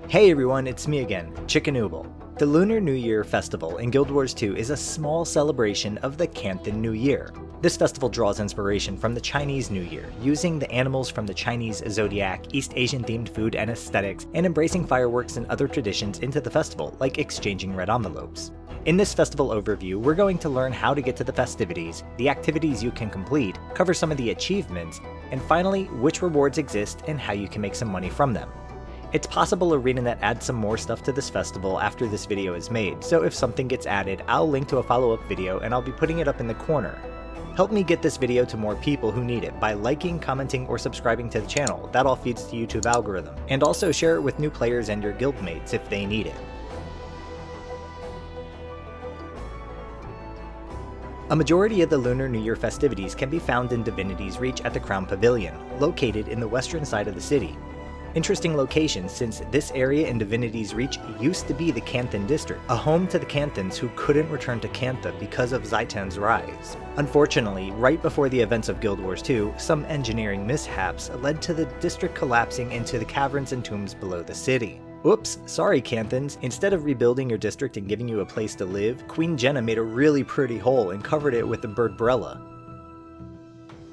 Hey everyone, it's me again, Chicken Ooble. The Lunar New Year festival in Guild Wars 2 is a small celebration of the Canton New Year. This festival draws inspiration from the Chinese New Year, using the animals from the Chinese zodiac, East Asian themed food and aesthetics, and embracing fireworks and other traditions into the festival, like exchanging red envelopes. In this festival overview, we're going to learn how to get to the festivities, the activities you can complete, cover some of the achievements, and finally, which rewards exist and how you can make some money from them. It's possible ArenaNet adds some more stuff to this festival after this video is made, so if something gets added, I'll link to a follow-up video and I'll be putting it up in the corner. Help me get this video to more people who need it by liking, commenting, or subscribing to the channel. That all feeds the YouTube algorithm. And also share it with new players and your guildmates if they need it. A majority of the Lunar New Year festivities can be found in Divinity's Reach at the Crown Pavilion, located in the western side of the city. Interesting location since this area in Divinity's Reach used to be the Canton district, a home to the Cantons who couldn't return to Cantha because of Zaitan's rise. Unfortunately, right before the events of Guild Wars 2, some engineering mishaps led to the district collapsing into the caverns and tombs below the city. Oops, sorry Cantons, instead of rebuilding your district and giving you a place to live, Queen Jenna made a really pretty hole and covered it with a birdbrella.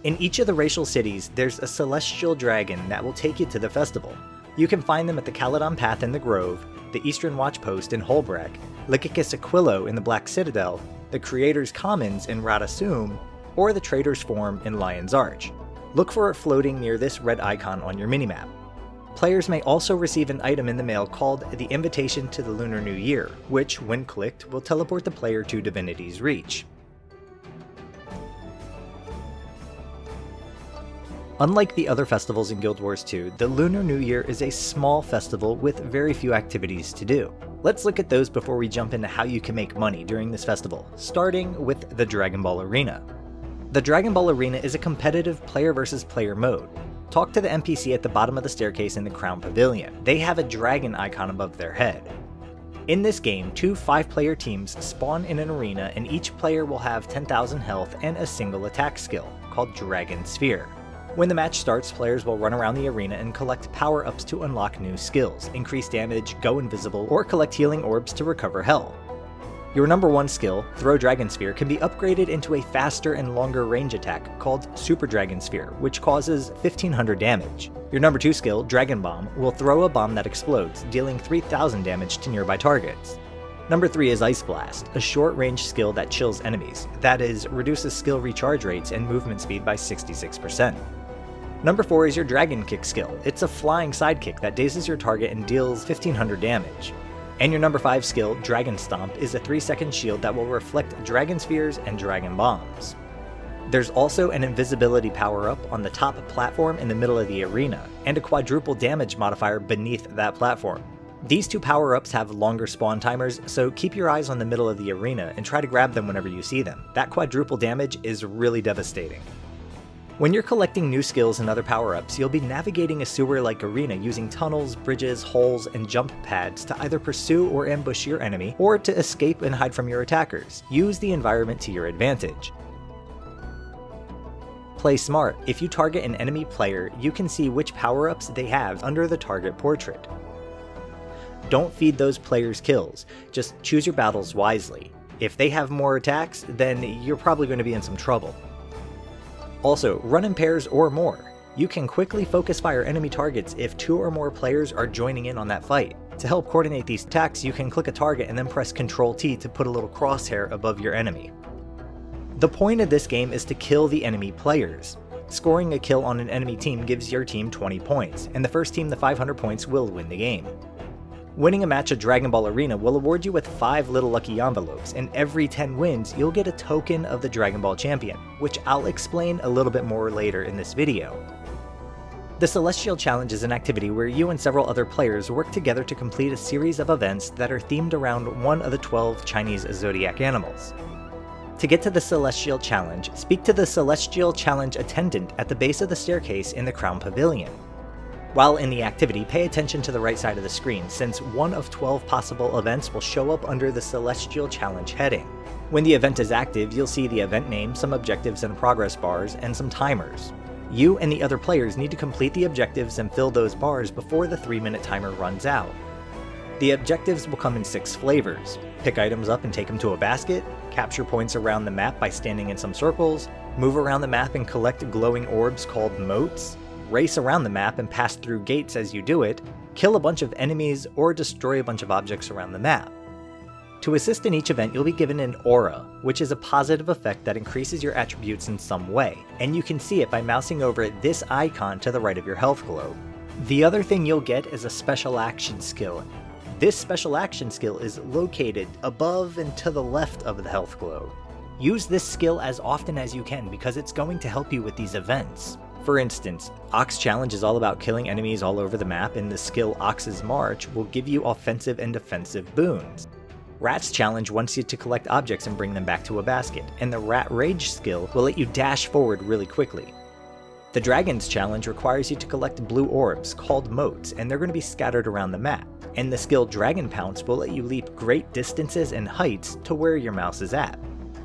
In each of the racial cities, there's a celestial dragon that will take you to the festival. You can find them at the Caledon Path in the Grove, the Eastern Watch Post in Holbrack, Lycicus Aquilo in the Black Citadel, the Creator's Commons in Radasum, or the Trader's Forum in Lion's Arch. Look for it floating near this red icon on your minimap. Players may also receive an item in the mail called the Invitation to the Lunar New Year, which, when clicked, will teleport the player to Divinity's Reach. Unlike the other festivals in Guild Wars 2, the Lunar New Year is a small festival with very few activities to do. Let's look at those before we jump into how you can make money during this festival, starting with the Dragon Ball Arena. The Dragon Ball Arena is a competitive player versus player mode. Talk to the NPC at the bottom of the staircase in the Crown Pavilion. They have a dragon icon above their head. In this game, two 5-player teams spawn in an arena and each player will have 10,000 health and a single attack skill, called Dragon Sphere. When the match starts, players will run around the arena and collect power-ups to unlock new skills, increase damage, go invisible, or collect healing orbs to recover health. Your number 1 skill, Throw Dragon Sphere, can be upgraded into a faster and longer range attack called Super Dragon Sphere, which causes 1500 damage. Your number 2 skill, Dragon Bomb, will throw a bomb that explodes, dealing 3000 damage to nearby targets. Number 3 is Ice Blast, a short-range skill that chills enemies, that is, reduces skill recharge rates and movement speed by 66%. Number 4 is your Dragon Kick skill. It's a flying sidekick that dazes your target and deals 1500 damage. And your number 5 skill, Dragon Stomp, is a 3-second shield that will reflect Dragon Spheres and Dragon Bombs. There's also an invisibility power-up on the top platform in the middle of the arena, and a quadruple damage modifier beneath that platform. These two power-ups have longer spawn timers, so keep your eyes on the middle of the arena and try to grab them whenever you see them. That quadruple damage is really devastating. When you're collecting new skills and other power-ups, you'll be navigating a sewer-like arena using tunnels, bridges, holes, and jump pads to either pursue or ambush your enemy, or to escape and hide from your attackers. Use the environment to your advantage. Play smart. If you target an enemy player, you can see which power-ups they have under the target portrait. Don't feed those players kills, just choose your battles wisely. If they have more attacks, then you're probably going to be in some trouble. Also, run in pairs or more. You can quickly focus fire enemy targets if 2 or more players are joining in on that fight. To help coordinate these attacks, you can click a target and then press Ctrl-T to put a little crosshair above your enemy. The point of this game is to kill the enemy players. Scoring a kill on an enemy team gives your team 20 points, and the first team to 500 points will win the game. Winning a match at Dragon Ball Arena will award you with 5 little lucky envelopes, and every 10 wins, you'll get a token of the Dragon Ball Champion, which I'll explain a little bit more later in this video. The Celestial Challenge is an activity where you and several other players work together to complete a series of events that are themed around one of the 12 Chinese zodiac animals. To get to the Celestial Challenge, speak to the Celestial Challenge attendant at the base of the staircase in the Crown Pavilion. While in the activity, pay attention to the right side of the screen, since one of 12 possible events will show up under the Celestial Challenge heading. When the event is active, you'll see the event name, some objectives and progress bars, and some timers. You and the other players need to complete the objectives and fill those bars before the 3-minute timer runs out. The objectives will come in 6 flavors. Pick items up and take them to a basket, capture points around the map by standing in some circles, move around the map and collect glowing orbs called motes, race around the map and pass through gates as you do it, kill a bunch of enemies, or destroy a bunch of objects around the map. To assist in each event, you'll be given an aura, which is a positive effect that increases your attributes in some way, and you can see it by mousing over this icon to the right of your health globe. The other thing you'll get is a special action skill. This special action skill is located above and to the left of the health globe. Use this skill as often as you can because it's going to help you with these events. For instance, Ox Challenge is all about killing enemies all over the map, and the skill Ox's March will give you offensive and defensive boons. Rat's Challenge wants you to collect objects and bring them back to a basket, and the Rat Rage skill will let you dash forward really quickly. The Dragon's Challenge requires you to collect blue orbs, called motes, and they're going to be scattered around the map, and the skill Dragon Pounce will let you leap great distances and heights to where your mouse is at.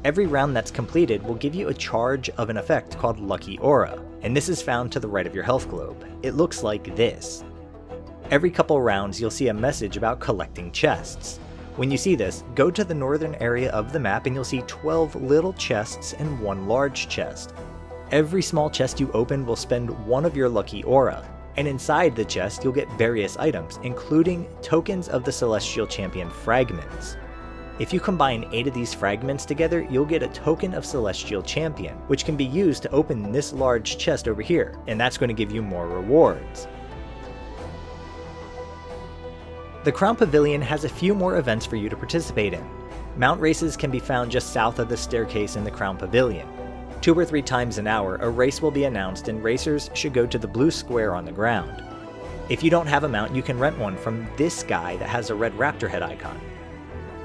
Every round that's completed will give you a charge of an effect called Lucky Aura, and this is found to the right of your health globe. It looks like this. Every couple rounds you'll see a message about collecting chests. When you see this, go to the northern area of the map and you'll see 12 little chests and 1 large chest. Every small chest you open will spend 1 of your lucky aura, and inside the chest you'll get various items, including tokens of the Celestial Champion fragments. If you combine 8 of these fragments together, you'll get a token of Celestial Champion, which can be used to open this large chest over here, and that's going to give you more rewards. The Crown Pavilion has a few more events for you to participate in. Mount races can be found just south of the staircase in the Crown Pavilion. 2 or 3 times an hour, a race will be announced and racers should go to the blue square on the ground. If you don't have a mount, you can rent one from this guy that has a red raptor head icon.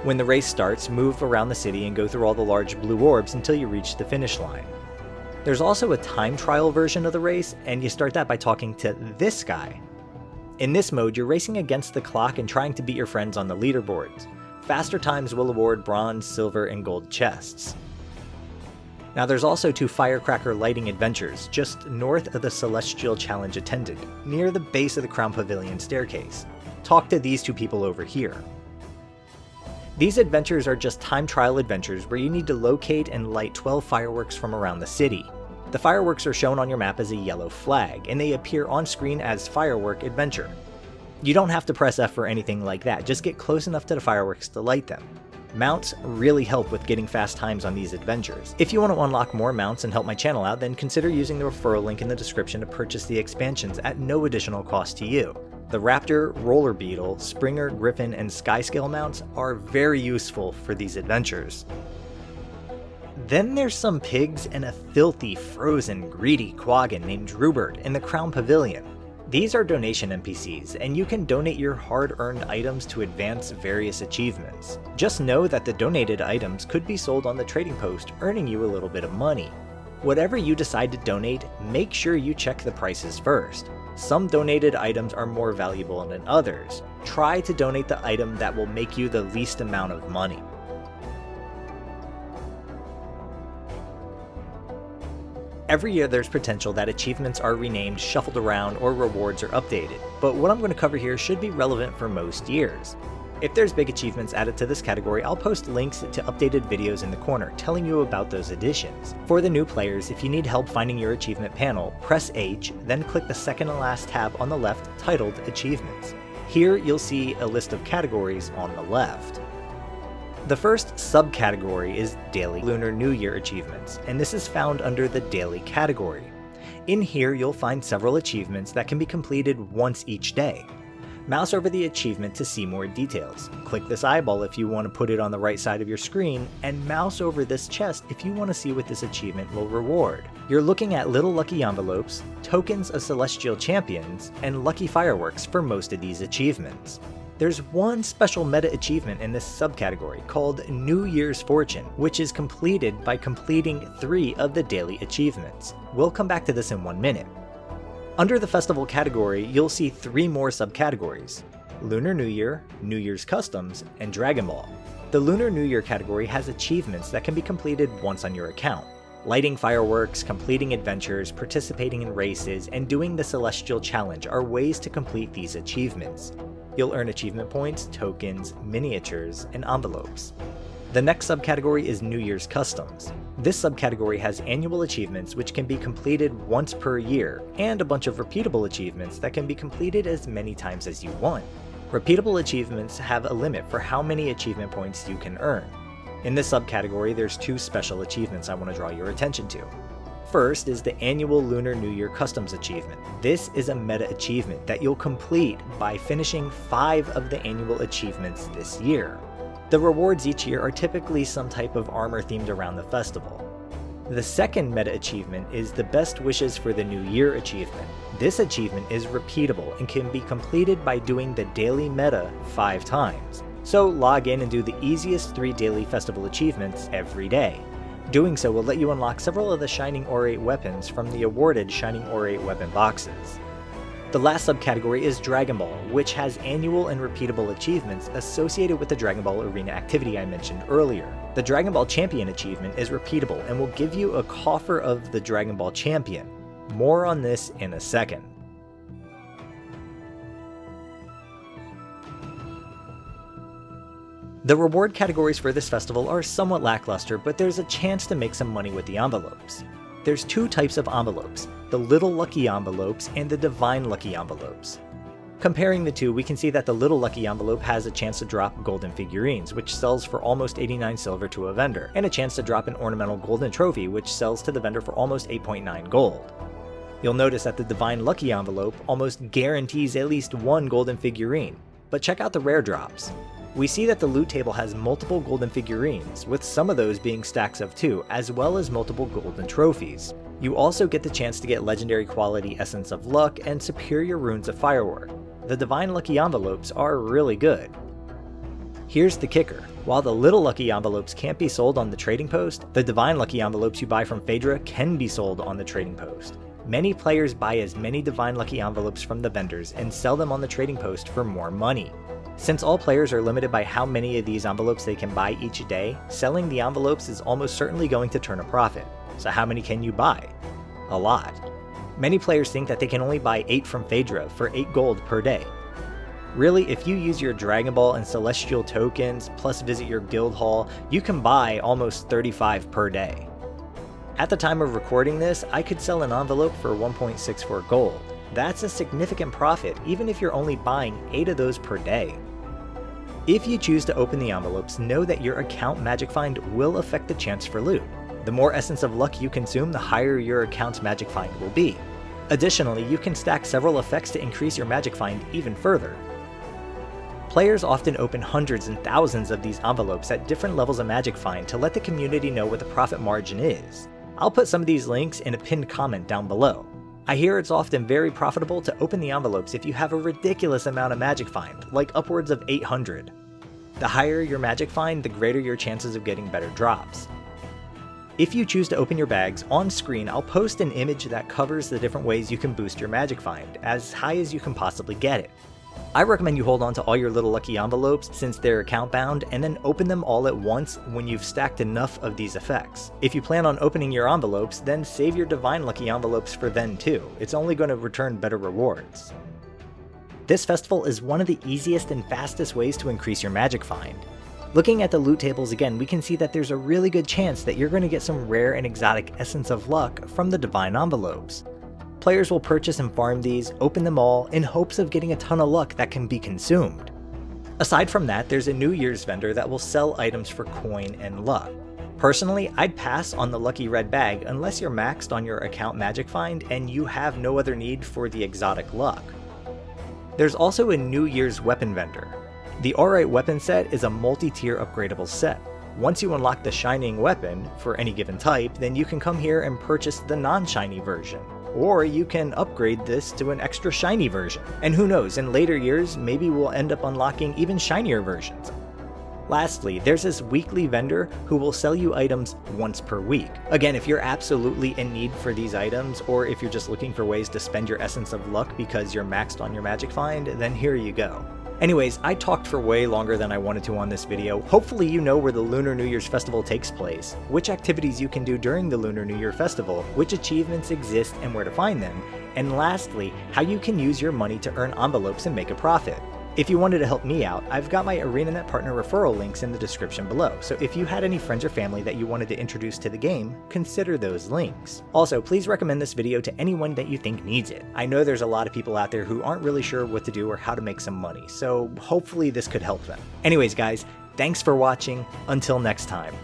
When the race starts, move around the city and go through all the large blue orbs until you reach the finish line. There's also a time trial version of the race, and you start that by talking to this guy. In this mode, you're racing against the clock and trying to beat your friends on the leaderboards. Faster times will award bronze, silver, and gold chests. Now there's also 2 firecracker lighting adventures just north of the Celestial Challenge attendant, near the base of the Crown Pavilion staircase. Talk to these 2 people over here. These adventures are just time trial adventures where you need to locate and light 12 fireworks from around the city. The fireworks are shown on your map as a yellow flag, and they appear on screen as Firework Adventure. You don't have to press F or anything like that, just get close enough to the fireworks to light them. Mounts really help with getting fast times on these adventures. If you want to unlock more mounts and help my channel out, then consider using the referral link in the description to purchase the expansions at no additional cost to you. The Raptor, Roller Beetle, Springer, Griffin, and Skyscale mounts are very useful for these adventures. Then there's some pigs and a filthy, frozen, greedy quaggan named Drubert in the Crown Pavilion. These are donation NPCs, and you can donate your hard-earned items to advance various achievements. Just know that the donated items could be sold on the trading post, earning you a little bit of money. Whatever you decide to donate, make sure you check the prices first. Some donated items are more valuable than others. Try to donate the item that will make you the least amount of money. Every year there's potential that achievements are renamed, shuffled around, or rewards are updated, but what I'm going to cover here should be relevant for most years. If there's big achievements added to this category, I'll post links to updated videos in the corner telling you about those additions. For the new players, if you need help finding your achievement panel, press H, then click the second to last tab on the left titled Achievements. Here you'll see a list of categories on the left. The first subcategory is Daily Lunar New Year achievements, and this is found under the Daily category. In here you'll find several achievements that can be completed once each day. Mouse over the achievement to see more details. Click this eyeball if you want to put it on the right side of your screen, and mouse over this chest if you want to see what this achievement will reward. You're looking at little lucky envelopes, tokens of Celestial Champions, and lucky fireworks for most of these achievements. There's one special meta achievement in this subcategory called New Year's Fortune, which is completed by completing 3 of the daily achievements. We'll come back to this in 1 minute. Under the festival category, you'll see 3 more subcategories: Lunar New Year, New Year's Customs, and Dragon Ball. The Lunar New Year category has achievements that can be completed once on your account. Lighting fireworks, completing adventures, participating in races, and doing the Celestial Challenge are ways to complete these achievements. You'll earn achievement points, tokens, miniatures, and envelopes. The next subcategory is New Year's Customs. This subcategory has annual achievements which can be completed once per year, and a bunch of repeatable achievements that can be completed as many times as you want. Repeatable achievements have a limit for how many achievement points you can earn. In this subcategory, there's two special achievements I want to draw your attention to. First is the annual Lunar New Year Customs achievement. This is a meta achievement that you'll complete by finishing 5 of the annual achievements this year. The rewards each year are typically some type of armor themed around the festival. The second meta achievement is the Best Wishes for the New Year achievement. This achievement is repeatable and can be completed by doing the daily meta 5 times. So log in and do the easiest 3 daily festival achievements every day. Doing so will let you unlock several of the Shining Orate weapons from the awarded Shining Orate weapon boxes. The last subcategory is Dragon Ball, which has annual and repeatable achievements associated with the Dragon Ball Arena activity I mentioned earlier. The Dragon Ball Champion achievement is repeatable and will give you a coffer of the Dragon Ball Champion. More on this in a second. The reward categories for this festival are somewhat lackluster, but there's a chance to make some money with the envelopes. There's 2 types of envelopes, the Little Lucky envelopes and the Divine Lucky envelopes. Comparing the two, we can see that the Little Lucky envelope has a chance to drop golden figurines, which sells for almost 89 silver to a vendor, and a chance to drop an ornamental golden trophy, which sells to the vendor for almost 8.9 gold. You'll notice that the Divine Lucky envelope almost guarantees at least 1 golden figurine, but check out the rare drops. We see that the loot table has multiple golden figurines, with some of those being stacks of 2, as well as multiple golden trophies. You also get the chance to get legendary quality Essence of Luck and superior runes of Firework. The Divine Lucky envelopes are really good. Here's the kicker. While the Little Lucky envelopes can't be sold on the trading post, the Divine Lucky envelopes you buy from Phaedra can be sold on the trading post. Many players buy as many Divine Lucky envelopes from the vendors and sell them on the trading post for more money. Since all players are limited by how many of these envelopes they can buy each day, selling the envelopes is almost certainly going to turn a profit. So how many can you buy? A lot. Many players think that they can only buy 8 from Phaedra for 8 gold per day. Really, if you use your Dragon Ball and Celestial tokens, plus visit your guild hall, you can buy almost 35 per day. At the time of recording this, I could sell an envelope for 1.64 gold. That's a significant profit, even if you're only buying 8 of those per day. If you choose to open the envelopes, know that your account magic find will affect the chance for loot. The more Essence of Luck you consume, the higher your account's magic find will be. Additionally, you can stack several effects to increase your magic find even further. Players often open hundreds and thousands of these envelopes at different levels of magic find to let the community know what the profit margin is. I'll put some of these links in a pinned comment down below. I hear it's often very profitable to open the envelopes if you have a ridiculous amount of magic find, like upwards of 800. The higher your magic find, the greater your chances of getting better drops. If you choose to open your bags, on screen I'll post an image that covers the different ways you can boost your magic find, as high as you can possibly get it. I recommend you hold on to all your Little Lucky envelopes since they're account bound, and then open them all at once when you've stacked enough of these effects. If you plan on opening your envelopes, then save your Divine Lucky envelopes for then too. It's only going to return better rewards. This festival is one of the easiest and fastest ways to increase your magic find. Looking at the loot tables again, we can see that there's a really good chance that you're going to get some rare and exotic Essence of Luck from the Divine envelopes. Players will purchase and farm these, open them all, in hopes of getting a ton of luck that can be consumed. Aside from that, there's a New Year's vendor that will sell items for coin and luck. Personally, I'd pass on the Lucky Red Bag unless you're maxed on your account magic find and you have no other need for the exotic luck. There's also a New Year's weapon vendor. The Orate weapon set is a multi-tier upgradable set. Once you unlock the Shining weapon for any given type, then you can come here and purchase the non-shiny version. Or you can upgrade this to an extra shiny version. And who knows, in later years, maybe we'll end up unlocking even shinier versions. Lastly, there's this weekly vendor who will sell you items once per week. Again, if you're absolutely in need for these items, or if you're just looking for ways to spend your Essence of Luck because you're maxed on your magic find, then here you go. Anyways, I talked for way longer than I wanted to on this video. Hopefully you know where the Lunar New Year's festival takes place, which activities you can do during the Lunar New Year festival, which achievements exist and where to find them, and lastly, how you can use your money to earn envelopes and make a profit. If you wanted to help me out, I've got my ArenaNet partner referral links in the description below, so if you had any friends or family that you wanted to introduce to the game, consider those links. Also, please recommend this video to anyone that you think needs it. I know there's a lot of people out there who aren't really sure what to do or how to make some money, so hopefully this could help them. Anyways guys, thanks for watching, until next time.